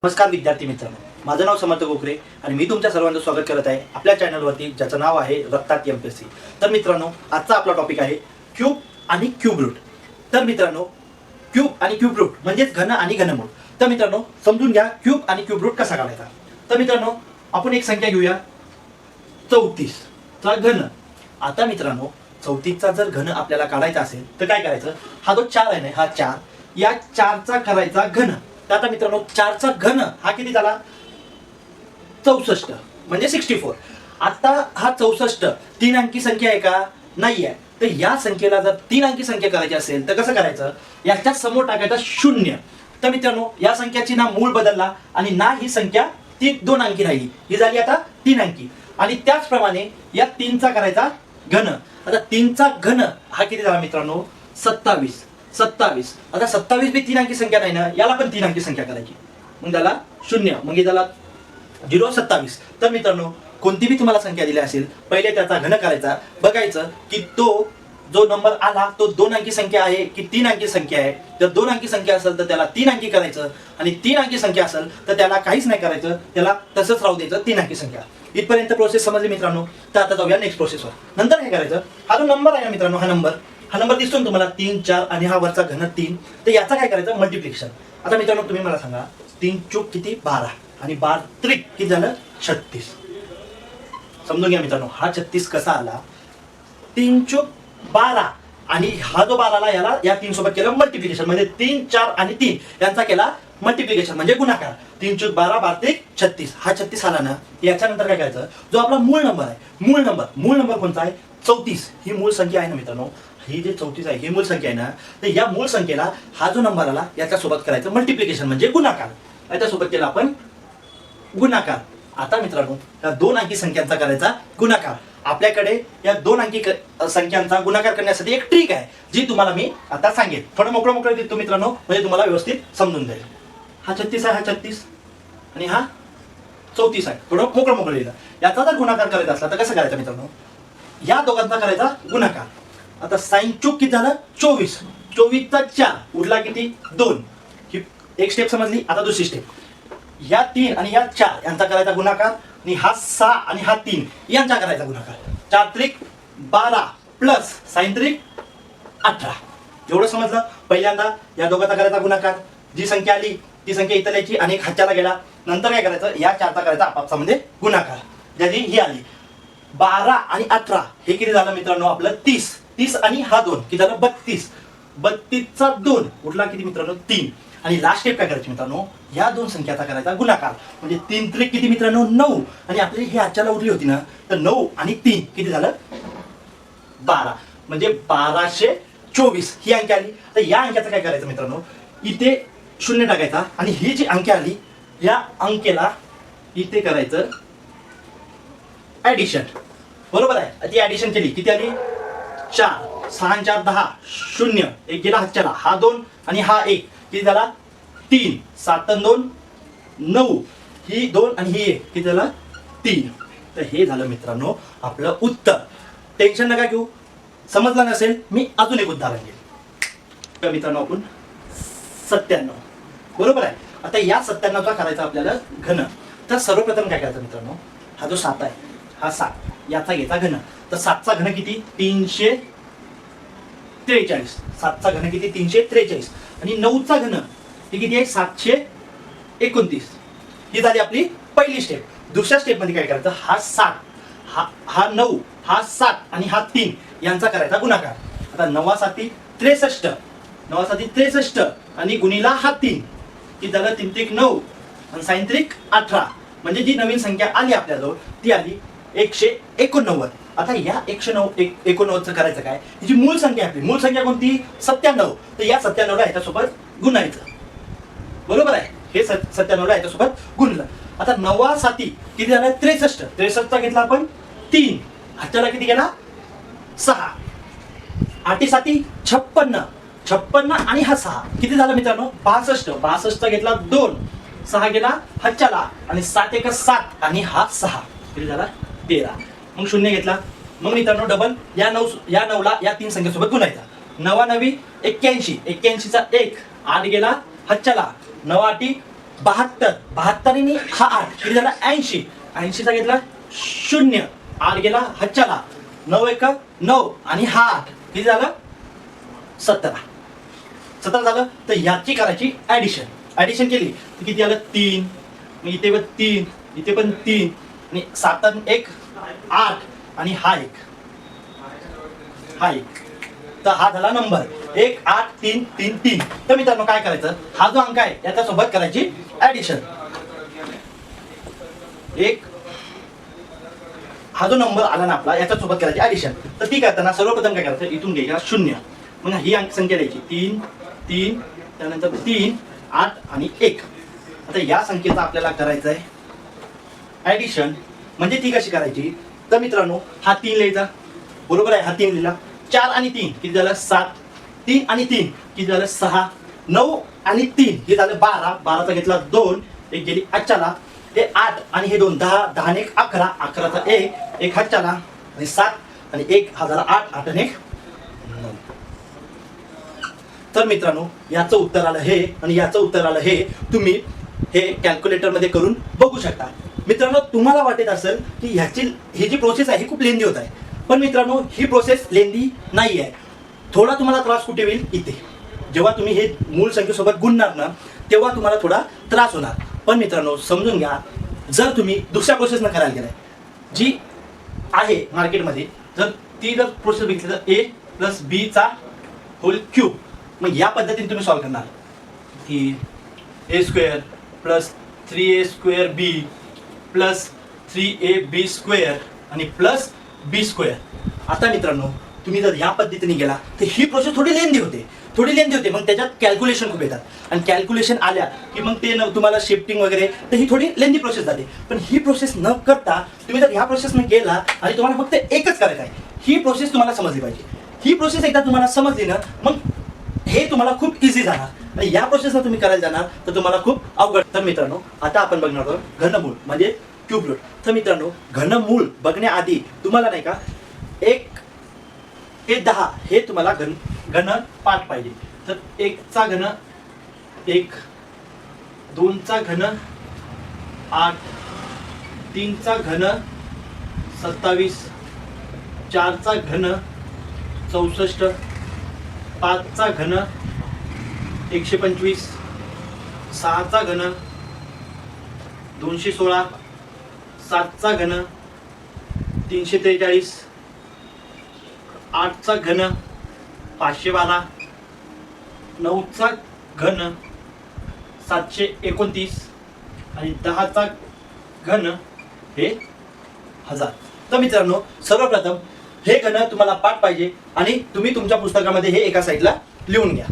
नमस्कार विद्यार्थी मित्रांनो, माझं नाव समर्थ गोखरे आणि मी तुमच्या सर्वांचं स्वागत करत आहे आपल्या चॅनलवरती, ज्याचं नाव आहे रक्तात एमपीएससी. तर मित्रांनो, आजचा आपला टॉपिक आहे क्यूब आणि क्यूब रूट. तर मित्रांनो, क्यूब आणि क्यूब रूट म्हणजेच घन आणि घनमूळ. तर मित्रांनो, समजून घ्या क्यूब आणि क्यूब रूट कसा काढायचा. तर मित्रांनो, आपण एक संख्या घेऊया 34 चा घन. आता मित्रांनो, 34 चा जर घन आपल्याला काढायचा असेल तर काय करायचं, हा जो 4 आहे ना, हा 4, या 4 चा करायचा घन. तर आता मित्रांनो, 4 चा घन हा किती झाला, 64 म्हणजे 64. आता हा 64 तीन अंकी संख्या आहे का, नाही आहे. तर या संख्येला जर तीन अंकी संख्या करायची असेल तर कसं करायचं, याच्या समोर टाकायचा 0. तर मित्रांनो, या संख्याची ना मूळ बदलला आणि ना ही संख्या ती 2 अंकी राहिली, ही झाली आता 3 अंकी. आणि त्याचप्रमाणे या 3 चा करायचा घन. आता 3 चा घन हा किती झाला मित्रांनो, 27. आता 27 बी 3 अंकी संख्या नाही ना, याला पण 3 अंकी संख्या करायची. मग त्याला 0, मग हे झाला 027. तर मित्रांनो, कोणती बी तुम्हाला संख्या दिली असेल, पहिले त्याचा घन करायचा, बघायचं की तो जो नंबर आला तो 2 अंकी संख्या आहे की 3 अंकी संख्या आहे. जर 2 अंकी संख्या असेल तर त्याला 3 अंकी करायचं, आणि 3 अंकी संख्या असेल तर त्याला काहीच नाही करायचं, त्याला तसंच राहू द्यायचं 3 अंकी संख्या. इथपर्यंत प्रोसेस समजली मित्रांनो. तर आता जाऊया नेक्स्ट प्रोसेसवर. नंतर काय करायचं, हा जो नंबर आहे ना मित्रांनो, हा नंबर दिसतो ना तुम्हाला, 3 4 आणि हा वरचा घन 3. तर याचा काय करायचं, मल्टिप्लिकेशन. आता मित्रांनो, तुम्ही मला सांगा, 3 चूक किती, 12 आणि 12 त्रिक किती झालं, 36. समजून घ्या मित्रांनो, हा 36 कसा आला, 3 चूक 12 आणि हा जो 12 ला याला या 3 सोबत केलं मल्टिप्लिकेशन, म्हणजे 3 4 आणि 3 यांचा केला मल्टिप्लिकेशन म्हणजे गुणाकार. 3 चूक 12 12 त्रिक 36. हा 36 आला ना, याच्यानंतर काय करायचं, जो आपला मूळ नंबर आहे, मूळ नंबर कोणता आहे, 34. ही मूळ संख्या आहे ना मित्रांनो, ही जे 34 आहे ही मूळ संख्या आहे ना, तर या मूळ संख्येला हा जो नंबर आला याच्यासोबत करायचं मल्टिप्लिकेशन म्हणजे गुणाकार. याच्यासोबत केला आपण गुणाकार. आता मित्रांनो, या 2 अंकी संख्यांचा करायचा गुणाकार. आपल्याकडे या 2 अंकी संख्यांचा गुणाकार करण्यासाठी एक ट्रिक आहे, जी तुम्हाला मी आता सांगेन. थोडं मोकळं देतो मित्रांनो, म्हणजे तुम्हाला व्यवस्थित समजून जाईल. हा 36 आहे, हा 36 आणि हा 34 आहे. थोडं मोकळं लिहिलं. याचा जर गुणाकार करायचा असला तर कसं करायचं मित्रांनो, या दोघांचा करायचा गुणाकार. आता साइन चूक किती झालं, 24. 24 चा 4 उरला किती, 2. ही एक स्टेप समजली. आता दुसरी स्टेप, या 3 आणि या 4 यांचा करायचा गुणाकार, आणि हा 6 आणि हा 3 यांचा करायचा गुणाकार. 4 त्रिक 12 प्लस साइन त्रिक 18. एवढं समजलं. पहिल्यांदा या दोघांचा करायचा गुणाकार, जी संख्या आली ती संख्या इथं लिहायची आणि एक हातच्याला गेला. नंतर काय करायचं, या 4 चा करायचा आपापसा म्हणजे गुणाकार, ज्याची ही आली 12 आणि 18 हे किती झालं मित्रांनो, आपलं 30 आणि हा 2 किती झालं, 32 चा 2 उरला किती मित्रांनो, 3. आणि लास्ट स्टेप काय करायची मित्रांनो, या 2 संख्याचा करायचा गुणाकार, म्हणजे 3 त्रिक किती मित्रांनो, 9. आणि आपली ही आजच्याला उरली होती ना, तर 9 आणि 3 किती झालं, 12. म्हणजे 1224 ही अंकी आली. तर या अंकाचं काय करायचं मित्रांनो, इथे 0 टाकायचा आणि ही जी अंकी आली या अंकेला इथे करायचं ऍडिशन. बरोबर आहे. ती ऍडिशन केली, किती आली, 4 6 4 10 0 एक गेला हातच्याला, हा 2 आणि हा 1 किती झाला, 3 7 2 9 ही 2 आणि ही 1 किती झाला, 3. तर हे झालं मित्रांनो आपलं उत्तर. टेन्शन नका घेऊ, समजलं नसेल मी अजून एक उदाहरण घेईन. तर मित्रांनो, आपण 97 बरोबर आहे. आता या 97 चा करायचा आपल्याला घन. तर सर्वप्रथम काय करायचं मित्रांनो, हा जो 7 आहे, हा 7 याचा घ्यायचा घन. तर 7 चा घन किती, 343. 7 चा घन किती, 343. आणि 9 चा घन हे किती आहे, 729. ही झाली आपली पहिली स्टेप. दुसऱ्या स्टेप मध्ये काय करायचं, हा 7 हा 9 हा 7 आणि हा 3 यांचा करायचा गुणाकार. आता 9 7 63 9 7 63 आणि गुणिला हा 3 किती झालं, 3 त्रिक 9 आणि साइन त्रिक 18. म्हणजे जी नवीन संख्या आली आपल्याजवळ ती आली 189. आता या 189 चं करायचं काय, ही जी मूळ संख्या आपली, मूळ संख्या कोणती, 97. तर या 97 ला याच्यासोबत गुणायचं. बरोबर आहे, हे 97 ला याच्यासोबत गुणलं. आता 9 7 किती झालं, 63. 63 चा घेतला आपण 3, हातच्याला किती गेला, 6. 8 7 56 आणि हा 6 किती झालं मित्रांनो, 62 चा घेतला 2, 6 गेला हातच्याला आणि 7 1 7 आणि हा 6 किती झाला, 13. मग 0 घेतला. मग मित्रांनो डबल या 9 ला या 3 संख्येसोबत गुणायचा. 9 9 81 चा 1 8 गेला हातच्याला, 9 8 72, 72 हा 8 किती झाला 80, 80चा घेतला 0, 8 गेला हच्च्याला, 9 1 9 आणि हा 8 किती झालं 17, 17 झालं. तर याची करायची ऍडिशन केली तर किती आलं 3, मग इथे पण 3, इथे पण 3 आणि 7 आणि 1 8 आणि हा 1, तर हा झाला नंबर 1 8 3 3 3. तर मित्रांनो काय करायचं, हा जो अंक आहे याच्या सोबत करायची ऍडिशन. हा जो नंबर आला ना आपला याच्या सोबत करायची ऍडिशन. तर ती करताना सर्वप्रथम काय करायचं, इथून घ्यायचा 0, मग ही अंक संख्या द्यायची 3 3, त्यानंतर 3 8 आणि 1. आता या संख्येचा आपल्याला करायचं आहे ऍडिशन. म्हणजे ती कशी करायची, तर मित्रांनो हा 3 लिहायचा, बरोबर आहे, हा 3 लिहिला, 4 आणि 3 किती झालं 7, 3 आणि 3 किती झालं 6, 9 आणि 3 हे झालं 12, 12चा घेतला 2, एक गेली अच्छाला, हे 8 आणि हे 2 10, 10 आणि 1 11, 11चा 1 1 हच्चाला आणि 7 आणि 1 हा झाला 8, 8 आणि 1 9. तर मित्रांनो याचं उत्तर आलं हे आणि याचं उत्तर आलं हे. तुम्ही हे कॅल्क्युलेटर मध्ये करून बघू शकता. मित्रांनो तुम्हाला वाटत असेल की ही जी प्रोसेस आहे ही खूप लेंदी होत आहे, पण मित्रांनो ही प्रोसेस लेंदी नाही आहे. थोडा तुम्हाला त्रास कुठे होईल, इथे जेव्हा तुम्ही हे मूळ संख्येसोबत गुणणार ना तेव्हा तुम्हाला थोडा त्रास होणार. पण मित्रांनो समजून घ्या, जर तुम्ही दुसऱ्या प्रोसेस न करायला गेलाय जी आहे मार्केटमध्ये, जर प्रोसेस बघितली तर ए प्लस बी चा होल क्यूब, मग या पद्धतीने तुम्ही सॉल्व्ह करणार की ए स्क्वेअर प्लस 3a² बी प्लस 3ab स्क्वेअर आणि प्लस बी स्क्वेअर. आता मित्रांनो तुम्ही जर ह्या पद्धतीने गेला तर ही प्रोसेस थोडी लेंदी होते, मग त्याच्यात कॅल्क्युलेशन खूप येतात आणि कॅल्क्युलेशन आल्या की मग ते तुम्हाला शिफ्टिंग वगैरे, तर ही थोडी लेंदी प्रोसेस जाते. पण ही प्रोसेस न करता तुम्ही जर ह्या प्रोसेसने गेला आणि तुम्हाला फक्त एकच करायचं आहे, ही प्रोसेस तुम्हाला समजली पाहिजे. ही प्रोसेस एकदा तुम्हाला समजली ना मग हे तुम्हाला खूप इझी जाणार. आणि या प्रोसेसला तुम्ही करायला जाणार तर तुम्हाला खूप अवघड. तर मित्रांनो आता आपण बघणार आहोत घनमूळ म्हणजे क्यूब रूट. तर मित्रांनो घनमूळ बघण्याआधी तुम्हाला नाही का 1 ते 10 हे तुम्हाला घन पाठ पाहिजे. तर 1 चा घन 1, 2 चा घन 8, 3 चा घन 27, 4 चा घन 64, 5 चा घन 125, 6 चा घन 216, 7 चा घन 343, 8 चा घन 512, 9 चा घन 729 आणि 10 चा घन हे 1000. तर मित्रांनो सर्वप्रथम हे घन तुम्हाला पाठ पाहिजे आणि तुम्ही तुमच्या पुस्तकामध्ये हे एका साईडला लिहून घ्या.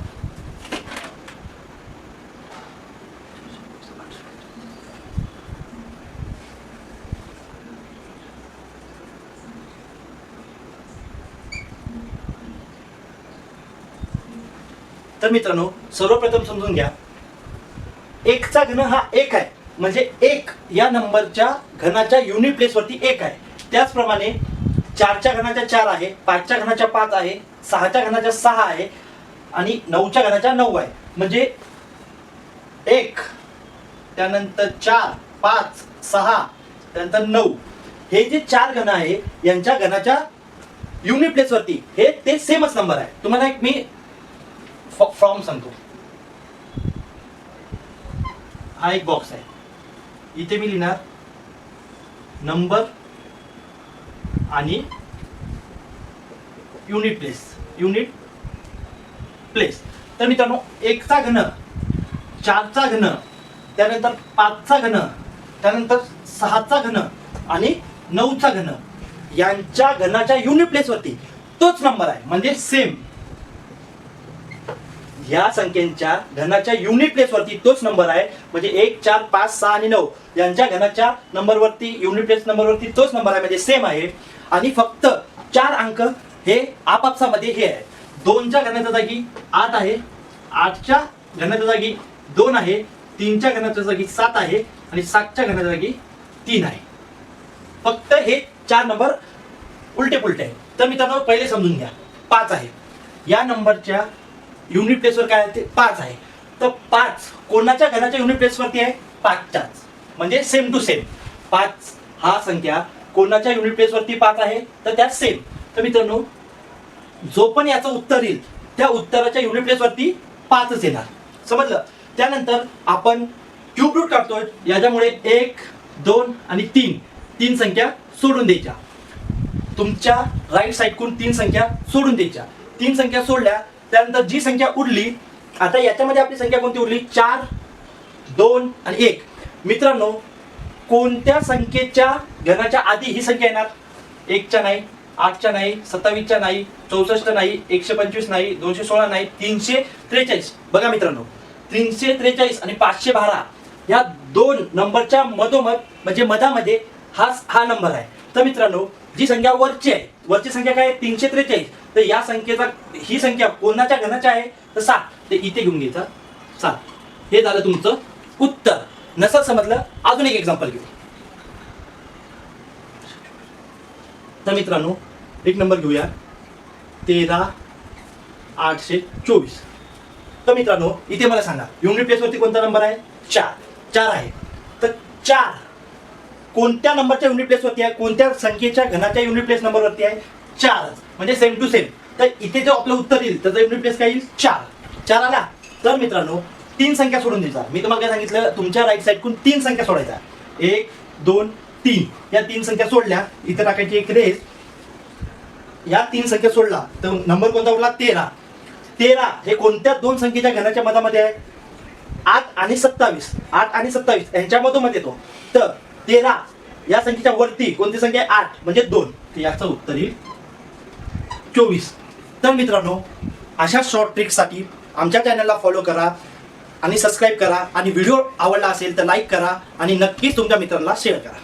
तर मित्रांनो सर्वप्रथम समजून घ्या, 1 चा घन हा 1 आहे, म्हणजे 1 या नंबरच्या घनाच्या युनिट प्लेस वरती 1 आहे. त्याचप्रमाणे 4 च्या घनाच्या 4 आहे, 5 च्या घनाच्या 5 आहे, 6 च्या घनाच्या 6 आहे आणि 9 च्या घनाच्या 9 आहे. म्हणजे 1 त्यानंतर 4 5 6 त्यानंतर 9 हे जे 4 घन आहे यांच्या घनाच्या युनिट प्लेस वरती हे ते सेमच नंबर आहे. तुम्हाला एक मी फॉर्म सांगतो. हा एक बॉक्स आहे, इथे मी लिहिणार नंबर आणि युनिट प्लेस. तर मित्रांनो 1 चा घन, 4 चा घन, त्यानंतर 5 चा घन, त्यानंतर 6 चा घन आणि 9 चा घन यांच्या घनाच्या युनिट प्लेस वरती तोच नंबर आहे, म्हणजे सेम. या संख्येच्या घनाच्या युनिट प्लेस वरती तोच नंबर आहे, म्हणजे 1 4 5 6 आणि 9 यांच्या घनाच्या नंबर वरती युनिट प्लेस नंबर वरती तोच नंबर आहे, म्हणजे सेम आहे. आणि फक्त 4 अंक हे आपापसामध्ये हे आहे. 2 च्या घनाच्या जागी 8 आहे, 8 च्या घनाच्या जागी 2 आहे, 3 च्या घनाच्या जागी 7 आहे आणि 7 च्या घनाच्या जागी 3 आहे. फक्त हे 4 नंबर उलटे पुलटे आहे. तर मित्रांनो पहिले समजून घ्या, 5 आहे या नंबरच्या युनिट प्लेसवर काय आहे ते 5 आहे. तर 5 कोणाच्या घनाच्या युनिट प्लेसवरती आहे? 5च्याच, म्हणजे सेम टू सेम. 5 हा संख्या कोणाच्या युनिट प्लेसवरती 5 आहे, तर त्या सेम. तर मित्रांनो, जो पण याचं उत्तर येईल त्या उत्तराच्या युनिट प्लेसवरती 5च येणार. समजलं? त्यानंतर आपण क्यूब रूट काढतोय. याच्यामुळे 1, 2 आणि 3 संख्या सोडून द्यायच्या. तुमच्या राईट साईडकडून 3 संख्या सोडून द्यायच्या. 3 संख्या सोडल्या त्यानंतर जी संख्या उरली, आता याच्यामध्ये आपली संख्या कोणती उरली? 4, 2 आणि 1. मित्रांनो, कोणत्या संख्येच्या घनाच्या आधी ही संख्या येणार? 1च्या नाही, 8च्या नाही, 27च्या नाही, 64 नाही, 125 नाही, 216 नाही, 343. बघा मित्रांनो, 343 आणि 512 या दोन नंबरच्या मधोमध म्हणजे मधामध्ये हा नंबर आहे. तर मित्रांनो, जी संख्या वरची आहे, वरची संख्या काय आहे? 343. तर या संख्येचा ही संख्या कोणाच्या घनाच्या आहे? तर 7. ते इथे घेऊन घ्यायचं 7. हे झालं तुमचं उत्तर. नसेल समजलं, अजून एक एक्झाम्पल घेऊ. तर मित्रांनो, एक नंबर घेऊया, 13,824. तर मित्रांनो, इथे मला सांगा युनिट प्लेसवरती कोणता नंबर आहे? 4 आहे. तर 4 कोणत्या नंबरच्या युनिट प्लेसवरती आहे? कोणत्या संख्येच्या घनाच्या युनिट प्लेस नंबरवरती आहे? 4. म्हणजे सेम टू सेम. तर इथे जो आपलं उत्तर येईल त्याचा युनिट प्लेस काय येईल? 4 आला. तर मित्रांनो, 3 संख्या सोडून द्यायचा. मी तुम्हाला काय सांगितलं? तुमच्या राईट साईडकडून 3 संख्या सोडायच्या. 1, 2, 3 या 3 संख्या सोडल्या. इथे टाकायची एक रेस. या 3 संख्या सोडला तर नंबर कोणता उरला? 13 हे कोणत्या दोन संख्येच्या घनाच्या मधामध्ये आहे? 8 आणि 27. 8 आणि 27 यांच्या मधोमध्ये येतो. तर 13 या संख्येच्या वरती कोणती संख्या आहे? 8 म्हणजे 2. तर याचं उत्तर येईल 24. तर मित्रांनो, अशा शॉर्ट ट्रिक्ससाठी आमच्या चॅनलला फॉलो करा आणि सबस्क्राईब करा. आणि व्हिडिओ आवडला असेल तर लाईक करा आणि नक्कीच तुमच्या मित्रांना शेअर करा.